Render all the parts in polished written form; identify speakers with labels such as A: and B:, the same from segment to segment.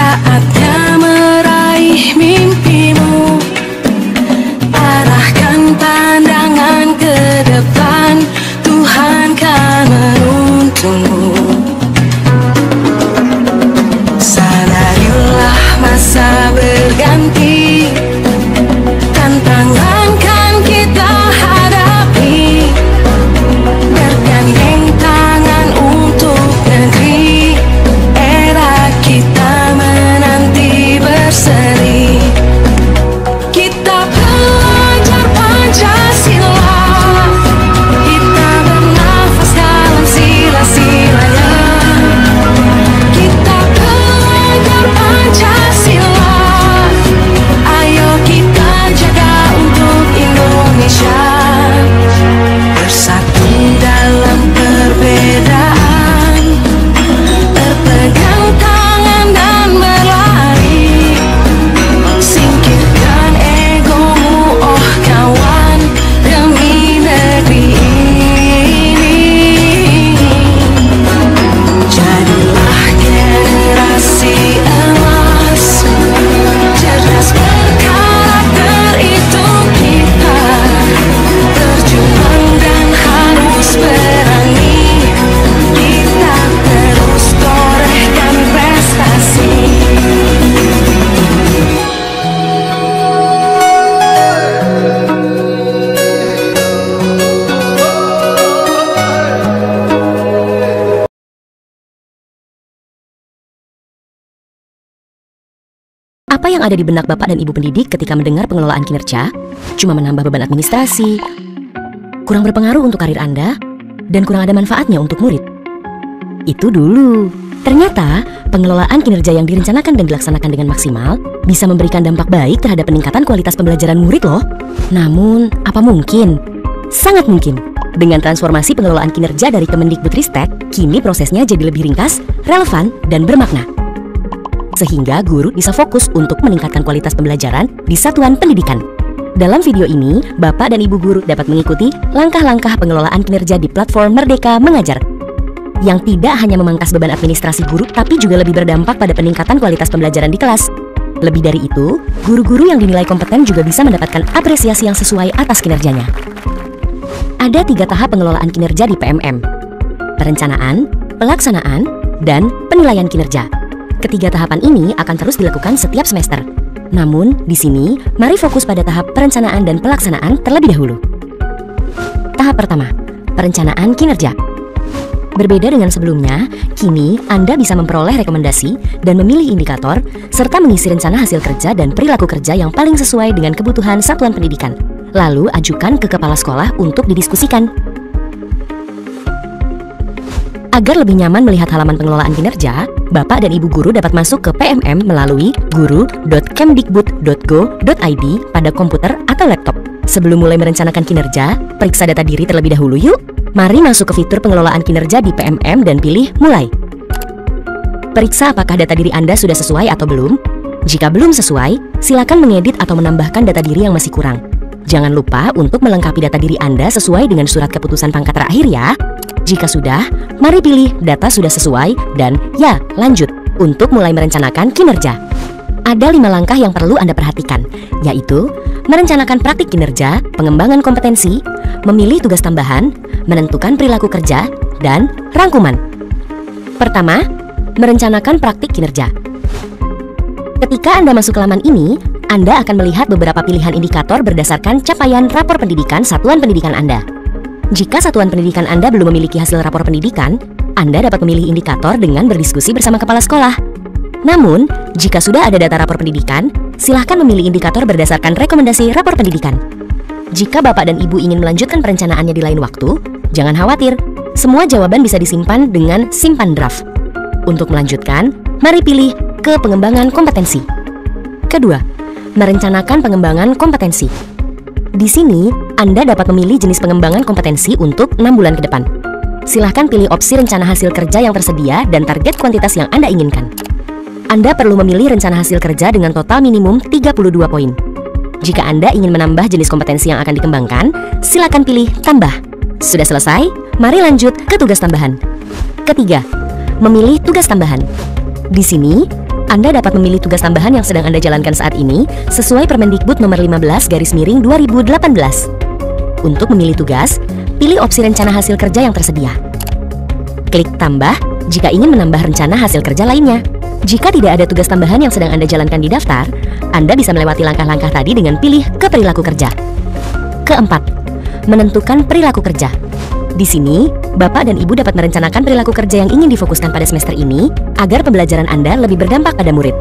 A: Saatnya meraih mimpimu, arahkan pandangan ke depan, Tuhan kan menuntunmu. Sadarilah masa berganti, tantangan kan kita hadapi, bergandeng tangan untuk negeri, era kita menanti berseri. Kita belajar Pancasila, kita bernafas dalam sila-silanya. Kita belajar Pancasila, ayo kita jaga untuk Indonesia. Bersatu dalam perbedaan, berpegang tangan dan berlari. Singkirkan egomu, oh kawan, demi negeri ini. Jadilah generasi emas, cerdas berkarakter itu kita. Berjuang dan harus berani, kita terus torehkan prestasi.
B: Apa yang ada di benak Bapak dan Ibu pendidik ketika mendengar pengelolaan kinerja? Cuma menambah beban administrasi, kurang berpengaruh untuk karir Anda, dan kurang ada manfaatnya untuk murid. Itu dulu. Ternyata, pengelolaan kinerja yang direncanakan dan dilaksanakan dengan maksimal bisa memberikan dampak baik terhadap peningkatan kualitas pembelajaran murid loh. Namun, apa mungkin? Sangat mungkin. Dengan transformasi pengelolaan kinerja dari Kemendikbudristek, kini prosesnya jadi lebih ringkas, relevan, dan bermakna. Sehingga guru bisa fokus untuk meningkatkan kualitas pembelajaran di satuan pendidikan. Dalam video ini, Bapak dan Ibu guru dapat mengikuti langkah-langkah pengelolaan kinerja di platform Merdeka Mengajar, yang tidak hanya memangkas beban administrasi guru, tapi juga lebih berdampak pada peningkatan kualitas pembelajaran di kelas. Lebih dari itu, guru-guru yang dinilai kompeten juga bisa mendapatkan apresiasi yang sesuai atas kinerjanya. Ada 3 tahap pengelolaan kinerja di PMM: perencanaan, pelaksanaan, dan penilaian kinerja. Ketiga tahapan ini akan terus dilakukan setiap semester. Namun, di sini, mari fokus pada tahap perencanaan dan pelaksanaan terlebih dahulu. Tahap pertama, perencanaan kinerja. Berbeda dengan sebelumnya, kini Anda bisa memperoleh rekomendasi dan memilih indikator, serta mengisi rencana hasil kerja dan perilaku kerja yang paling sesuai dengan kebutuhan satuan pendidikan. Lalu, ajukan ke kepala sekolah untuk didiskusikan. Agar lebih nyaman melihat halaman pengelolaan kinerja, Bapak dan Ibu guru dapat masuk ke PMM melalui guru.kemdikbud.go.id pada komputer atau laptop. Sebelum mulai merencanakan kinerja, periksa data diri terlebih dahulu yuk. Mari masuk ke fitur pengelolaan kinerja di PMM dan pilih Mulai. Periksa apakah data diri Anda sudah sesuai atau belum. Jika belum sesuai, silakan mengedit atau menambahkan data diri yang masih kurang. Jangan lupa untuk melengkapi data diri Anda sesuai dengan surat keputusan pangkat terakhir ya. Jika sudah, mari pilih data sudah sesuai dan ya, lanjut untuk mulai merencanakan kinerja. Ada 5 langkah yang perlu Anda perhatikan, yaitu merencanakan praktik kinerja, pengembangan kompetensi, memilih tugas tambahan, menentukan perilaku kerja, dan rangkuman. Pertama, merencanakan praktik kinerja. Ketika Anda masuk ke laman ini, Anda akan melihat beberapa pilihan indikator berdasarkan capaian rapor pendidikan satuan pendidikan Anda. Jika satuan pendidikan Anda belum memiliki hasil rapor pendidikan, Anda dapat memilih indikator dengan berdiskusi bersama kepala sekolah. Namun, jika sudah ada data rapor pendidikan, silahkan memilih indikator berdasarkan rekomendasi rapor pendidikan. Jika Bapak dan Ibu ingin melanjutkan perencanaannya di lain waktu, jangan khawatir, semua jawaban bisa disimpan dengan simpan draft. Untuk melanjutkan, mari pilih ke pengembangan kompetensi. Kedua, merencanakan pengembangan kompetensi. Di sini, Anda dapat memilih jenis pengembangan kompetensi untuk 6 bulan ke depan. Silahkan pilih opsi rencana hasil kerja yang tersedia dan target kuantitas yang Anda inginkan. Anda perlu memilih rencana hasil kerja dengan total minimum 32 poin. Jika Anda ingin menambah jenis kompetensi yang akan dikembangkan, silakan pilih tambah. Sudah selesai? Mari lanjut ke tugas tambahan. Ketiga, memilih tugas tambahan. Di sini, Anda dapat memilih tugas tambahan yang sedang Anda jalankan saat ini sesuai Permendikbud nomor 15/2018. Untuk memilih tugas, pilih opsi rencana hasil kerja yang tersedia. Klik tambah jika ingin menambah rencana hasil kerja lainnya. Jika tidak ada tugas tambahan yang sedang Anda jalankan di daftar, Anda bisa melewati langkah-langkah tadi dengan pilih ke perilaku kerja. Keempat, menentukan perilaku kerja. Di sini, Bapak dan Ibu dapat merencanakan perilaku kerja yang ingin difokuskan pada semester ini agar pembelajaran Anda lebih berdampak pada murid.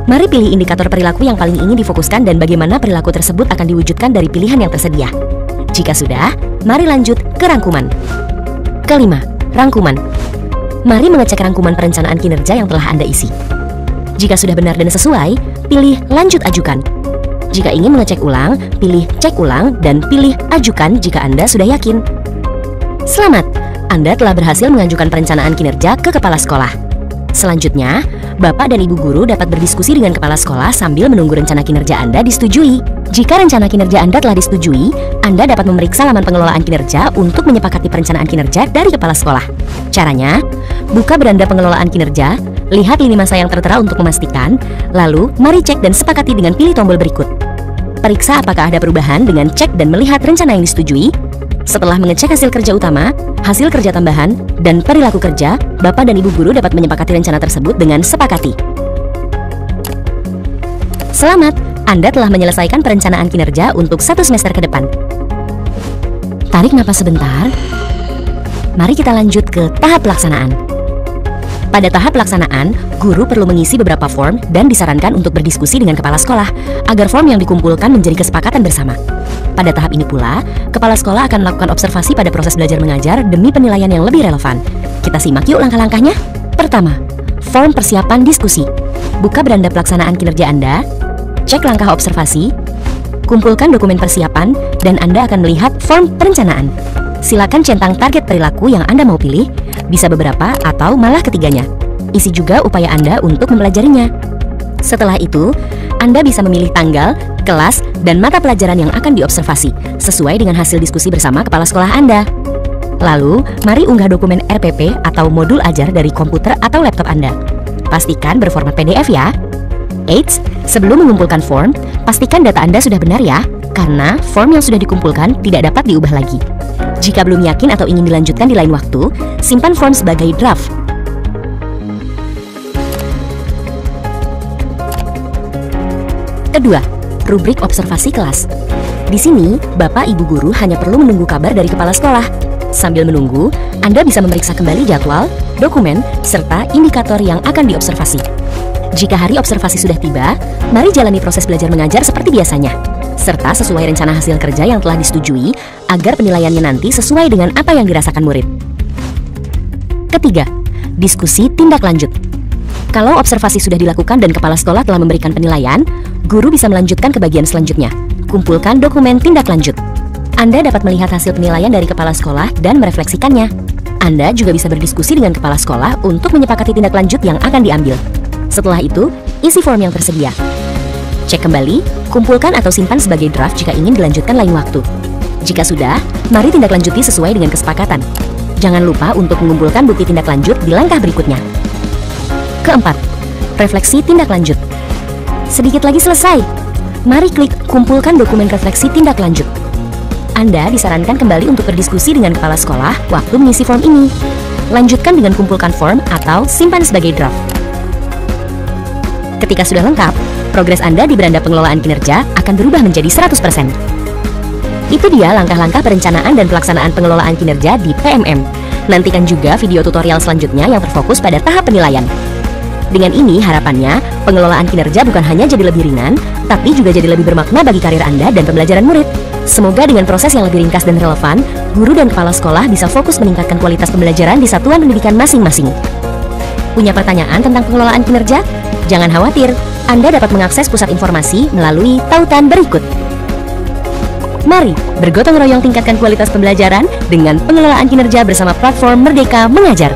B: Mari pilih indikator perilaku yang paling ingin difokuskan dan bagaimana perilaku tersebut akan diwujudkan dari pilihan yang tersedia. Jika sudah, mari lanjut ke rangkuman. Kelima, rangkuman. Mari mengecek rangkuman perencanaan kinerja yang telah Anda isi. Jika sudah benar dan sesuai, pilih lanjut ajukan. Jika ingin mengecek ulang, pilih cek ulang dan pilih ajukan jika Anda sudah yakin. Selamat, Anda telah berhasil mengajukan perencanaan kinerja ke kepala sekolah. Selanjutnya, Bapak dan Ibu guru dapat berdiskusi dengan kepala sekolah sambil menunggu rencana kinerja Anda disetujui. Jika rencana kinerja Anda telah disetujui, Anda dapat memeriksa laman pengelolaan kinerja untuk menyepakati perencanaan kinerja dari kepala sekolah. Caranya, buka beranda pengelolaan kinerja, lihat lini masa yang tertera untuk memastikan, lalu mari cek dan sepakati dengan pilih tombol berikut. Periksa apakah ada perubahan dengan cek dan melihat rencana yang disetujui. Setelah mengecek hasil kerja utama, hasil kerja tambahan, dan perilaku kerja, Bapak dan Ibu guru dapat menyepakati rencana tersebut dengan sepakati. Selamat, Anda telah menyelesaikan perencanaan kinerja untuk 1 semester ke depan. Tarik napas sebentar. Mari kita lanjut ke tahap pelaksanaan. Pada tahap pelaksanaan, guru perlu mengisi beberapa form dan disarankan untuk berdiskusi dengan kepala sekolah agar form yang dikumpulkan menjadi kesepakatan bersama. Pada tahap ini pula, kepala sekolah akan melakukan observasi pada proses belajar mengajar demi penilaian yang lebih relevan. Kita simak yuk langkah-langkahnya. Pertama, form persiapan diskusi. Buka beranda pelaksanaan kinerja Anda, cek langkah observasi, kumpulkan dokumen persiapan, dan Anda akan melihat form perencanaan. Silakan centang target perilaku yang Anda mau pilih, bisa beberapa atau malah ketiganya. Isi juga upaya Anda untuk mempelajarinya. Setelah itu, Anda bisa memilih tanggal, kelas, dan mata pelajaran yang akan diobservasi, sesuai dengan hasil diskusi bersama kepala sekolah Anda. Lalu, mari unggah dokumen RPP atau modul ajar dari komputer atau laptop Anda. Pastikan berformat PDF ya. Eits, sebelum mengumpulkan form, pastikan data Anda sudah benar ya, karena form yang sudah dikumpulkan tidak dapat diubah lagi. Jika belum yakin atau ingin dilanjutkan di lain waktu, simpan form sebagai draft. Kedua, rubrik observasi kelas. Di sini, Bapak Ibu guru hanya perlu menunggu kabar dari kepala sekolah. Sambil menunggu, Anda bisa memeriksa kembali jadwal, dokumen, serta indikator yang akan diobservasi. Jika hari observasi sudah tiba, mari jalani proses belajar mengajar seperti biasanya, serta sesuai rencana hasil kerja yang telah disetujui agar penilaiannya nanti sesuai dengan apa yang dirasakan murid. Ketiga, diskusi tindak lanjut. Kalau observasi sudah dilakukan dan kepala sekolah telah memberikan penilaian, guru bisa melanjutkan ke bagian selanjutnya. Kumpulkan dokumen tindak lanjut. Anda dapat melihat hasil penilaian dari kepala sekolah dan merefleksikannya. Anda juga bisa berdiskusi dengan kepala sekolah untuk menyepakati tindak lanjut yang akan diambil. Setelah itu, isi form yang tersedia. Cek kembali, kumpulkan atau simpan sebagai draft jika ingin dilanjutkan lain waktu. Jika sudah, mari tindak lanjuti sesuai dengan kesepakatan. Jangan lupa untuk mengumpulkan bukti tindak lanjut di langkah berikutnya. Keempat, refleksi tindak lanjut. Sedikit lagi selesai. Mari klik kumpulkan dokumen refleksi tindak lanjut. Anda disarankan kembali untuk berdiskusi dengan kepala sekolah waktu mengisi form ini. Lanjutkan dengan kumpulkan form atau simpan sebagai draft. Ketika sudah lengkap, progres Anda di beranda pengelolaan kinerja akan berubah menjadi 100%. Itu dia langkah-langkah perencanaan dan pelaksanaan pengelolaan kinerja di PMM. Nantikan juga video tutorial selanjutnya yang terfokus pada tahap penilaian. Dengan ini harapannya, pengelolaan kinerja bukan hanya jadi lebih ringan, tapi juga jadi lebih bermakna bagi karir Anda dan pembelajaran murid. Semoga dengan proses yang lebih ringkas dan relevan, guru dan kepala sekolah bisa fokus meningkatkan kualitas pembelajaran di satuan pendidikan masing-masing. Punya pertanyaan tentang pengelolaan kinerja? Jangan khawatir, Anda dapat mengakses pusat informasi melalui tautan berikut. Mari bergotong royong tingkatkan kualitas pembelajaran dengan pengelolaan kinerja bersama platform Merdeka Mengajar.